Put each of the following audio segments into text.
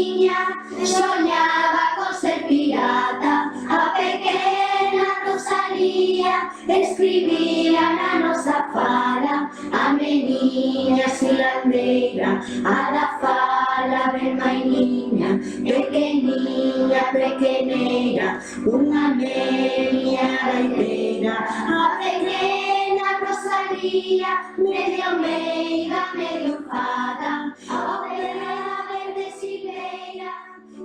niña soñaba con ser pirata. A pequena Rosalía escribía na nosa fala. A meniña silandeira a da fala ben mainiña, pequeniña, pequeneira, unha media gaiteira. A pequena Rosalía, medio meiga, medio fada, a pequena verde silveira,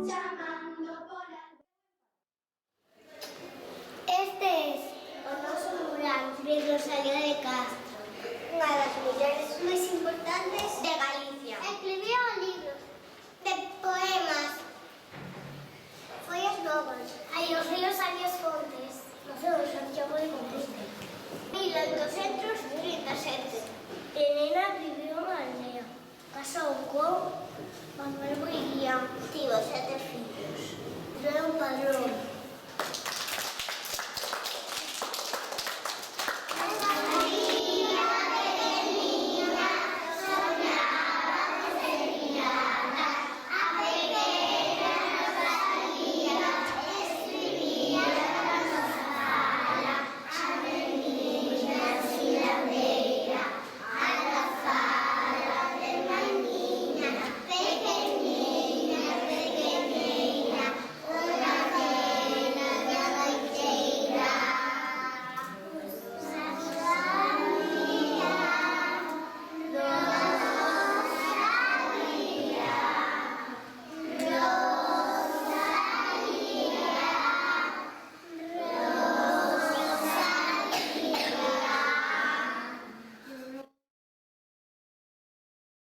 chamando pola... Este é o noso mural de Rosalía de Castro, unha das mulleres máis importantes de Galicia. Escribiu libros de poemas, follas novas, hai os ríos, hai as fontes, no seu Santiago de Compostela. 1837. De nena viviu en Aldea, casou con Manuel Boiguía, tivo 7 fillos, era un padrón.